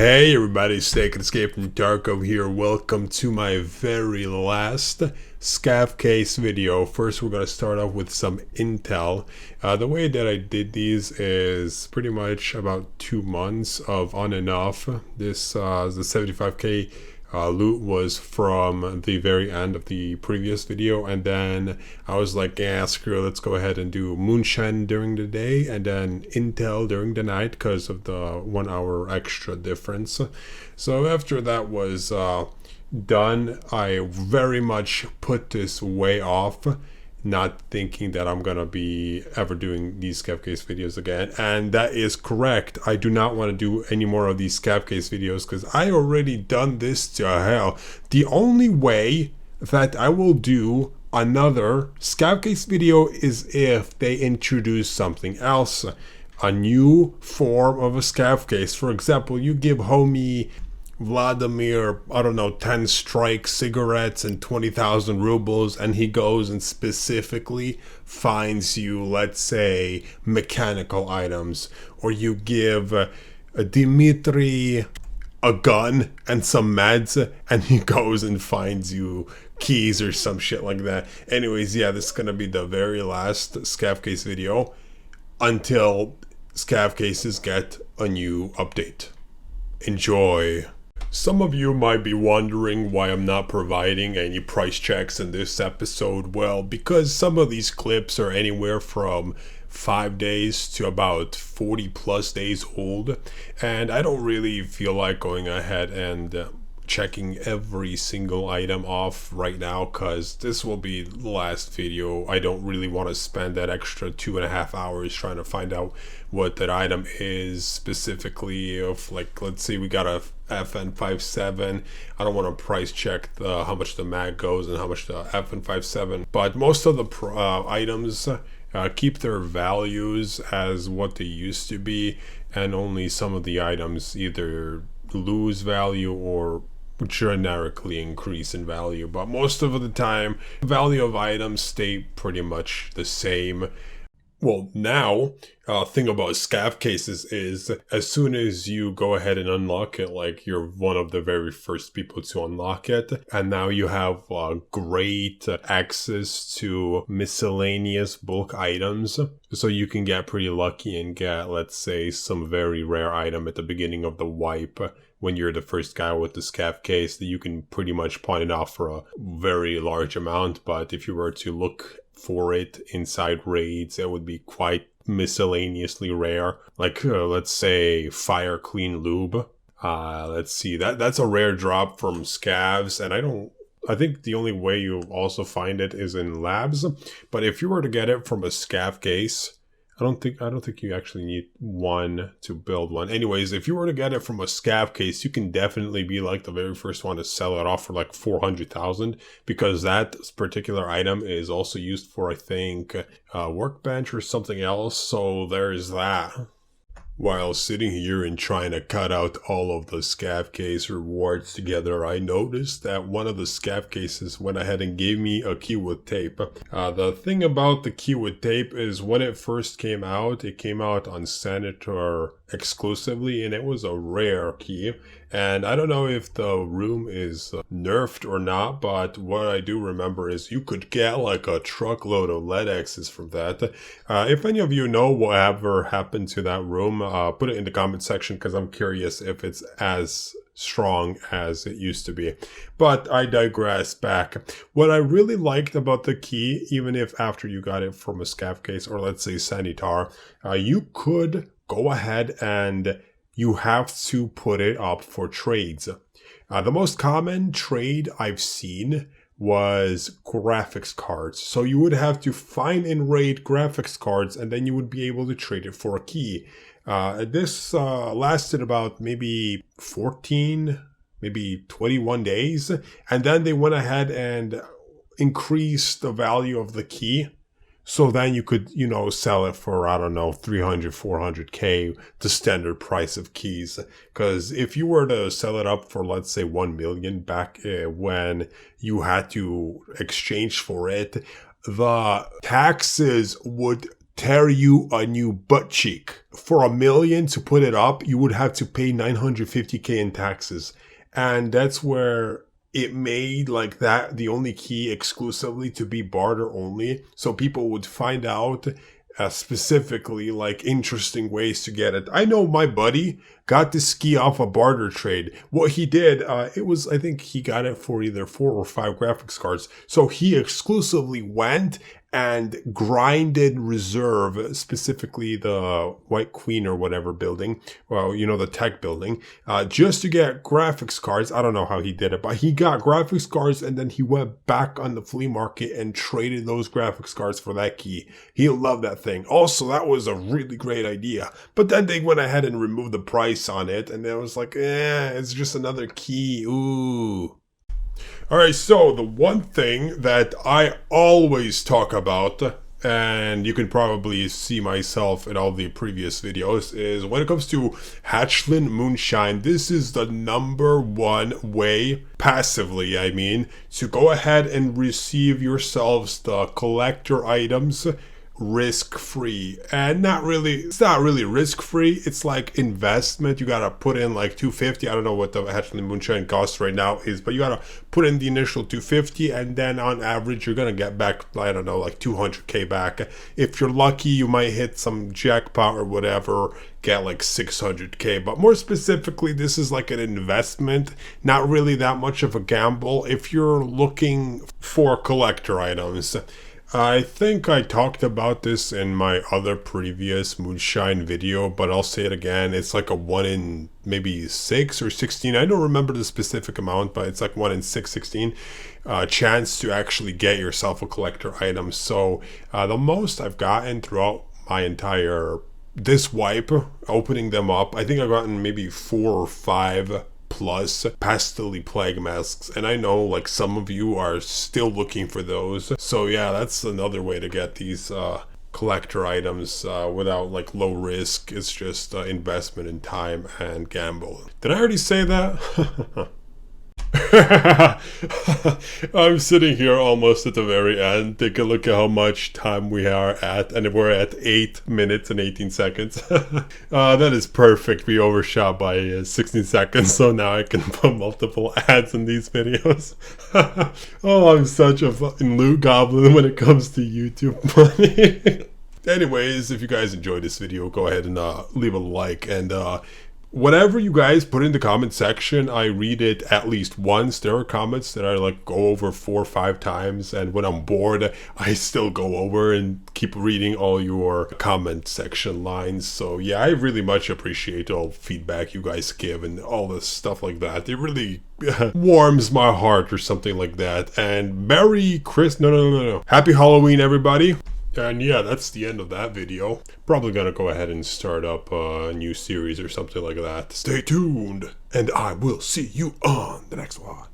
Hey everybody, Snecc and Escape from Tarkov here. Welcome to my very last Scav Case video. First, we're going to start off with some intel. The way that I did these is pretty much about 2 months of on and off. This, the 75k loot was from the very end of the previous video, and then I was like, yeah, screw it, let's go ahead and do Moonshine during the day and then Intel during the night because of the 1 hour extra difference. So after that was done, I very much put this way off, not thinking that I'm gonna be ever doing these Scav Case videos again. And that is correct. I do not want to do any more of these Scav Case videos because I already done this to hell. The only way that I will do another Scav Case video is if they introduce something else, a new form of a Scav Case. For example, you give homie Vladimir, I don't know, 10 strike cigarettes and 20,000 rubles, and he goes and specifically finds you, let's say, mechanical items. Or you give Dimitri a gun and some meds, and he goes and finds you keys or some shit like that. Anyways, yeah, this is gonna be the very last Scav Case video until Scav Cases get a new update. Enjoy. Some of you might be wondering why I'm not providing any price checks in this episode. Well, because some of these clips are anywhere from 5 days to about 40 plus days old, and I don't really feel like going ahead and checking every single item off right now, because this will be the last video. I don't really want to spend that extra 2.5 hours trying to find out what that item is specifically. Of, like, let's say we got a FN57, I don't want to price check how much the mag goes and how much the FN57, but most of the items keep their values as what they used to be, and only some of the items either lose value or generically increase in value. But most of the time, the value of items stay pretty much the same. Well, now, thing about Scav Cases is, as soon as you go ahead and unlock it, like you're one of the very first people to unlock it, and now you have great access to miscellaneous bulk items, so you can get pretty lucky and get, let's say, some very rare item at the beginning of the wipe when you're the first guy with the Scav Case that you can pretty much pawn it off for a very large amount. But if you were to look for it inside raids, it would be quite miscellaneously rare, like let's say fire clean lube. Let's see, that's a rare drop from scavs, and I think the only way you also find it is in labs. But if you were to get it from a Scav Case, I don't think you actually need one to build one. Anyways, if you were to get it from a Scav Case, you can definitely be like the very first one to sell it off for like 400,000, because that particular item is also used for, I think, workbench or something else. So there's that. While sitting here and trying to cut out all of the Scav Case rewards together, I noticed that one of the Scav Cases went ahead and gave me a key with tape. The thing about the key with tape is when it first came out, it came out on Senator exclusively, and it was a rare key. And I don't know if the room is nerfed or not, but what I do remember is you could get like a truckload of lead X's from that. If any of you know whatever happened to that room, put it in the comment section, because I'm curious if it's as strong as it used to be. But I digress back. What I really liked about the key, even if after you got it from a Scav Case or let's say Sanitar, you could go ahead and you have to put it up for trades. The most common trade I've seen was graphics cards. So you would have to find and raid graphics cards, and then you would be able to trade it for a key. This lasted about maybe 14, maybe 21 days. And then they went ahead and increased the value of the key. So then you could, sell it for, I don't know, 300, 400K, the standard price of keys. Because if you were to sell it up for, let's say, 1 million back when you had to exchange for it, the taxes would tear you a new butt cheek. For $1 million to put it up, you would have to pay $950K in taxes. And that's where it made like that the only key exclusively to be barter only. So people would find out specifically like interesting ways to get it. I know my buddy got this ski off a barter trade. What he did, it was, I think he got it for either 4 or 5 graphics cards. So he exclusively went and grinded reserve, specifically the White Queen or whatever building, well, you know, the tech building, just to get graphics cards. I don't know how he did it, but he got graphics cards and then he went back on the flea market and traded those graphics cards for that key. He loved that thing. Also, that was a really great idea. But then they went ahead and removed the price on it, and it was like, it's just another key. Ooh. Alright, so the one thing that I always talk about, and you can probably see myself in all the previous videos, is when it comes to Hatchling Moonshine, this is the #1 way, passively I mean, to go ahead and receive yourselves the collector items risk-free. And it's not really risk-free, it's like investment. You gotta put in like $250. I don't know what the Hatchling Moonshine cost right now is, but you gotta put in the initial $250, and then on average you're gonna get back, I don't know, like $200K back. If you're lucky, you might hit some jackpot or whatever, get like $600K. But more specifically, this is like an investment, not really that much of a gamble if you're looking for collector items. I think I talked about this in my other previous Moonshine video, but I'll say it again. It's like a 1 in maybe 6 or 16. I don't remember the specific amount, but it's like 1 in 16 chance to actually get yourself a collector item. So the most I've gotten throughout my entire this wipe, opening them up, I think I've gotten maybe 4 or 5 plus Pastely Plague Masks, and I know like some of you are still looking for those. So yeah, that's another way to get these collector items without like low risk. It's just investment in time and gamble. Did I already say that? I'm sitting here almost at the very end. Take a look at how much time we are at, and we're at 8 minutes and 18 seconds. That is perfect. We overshot by 16 seconds, so now I can put multiple ads in these videos. Oh, I'm such a fucking loot goblin when it comes to YouTube money. Anyways, if you guys enjoyed this video, go ahead and leave a like, and whatever you guys put in the comment section, I read it at least once. There are comments that I like go over 4 or 5 times, and when I'm bored, I still go over and keep reading all your comment section lines. So yeah, I really much appreciate all feedback you guys give and all this stuff like that. It really warms my heart or something like that. And Merry Christmas, no. Happy Halloween, everybody. And yeah, that's the end of that video. Probably gonna go ahead and start up a new series or something like that. Stay tuned, and I will see you on the next one.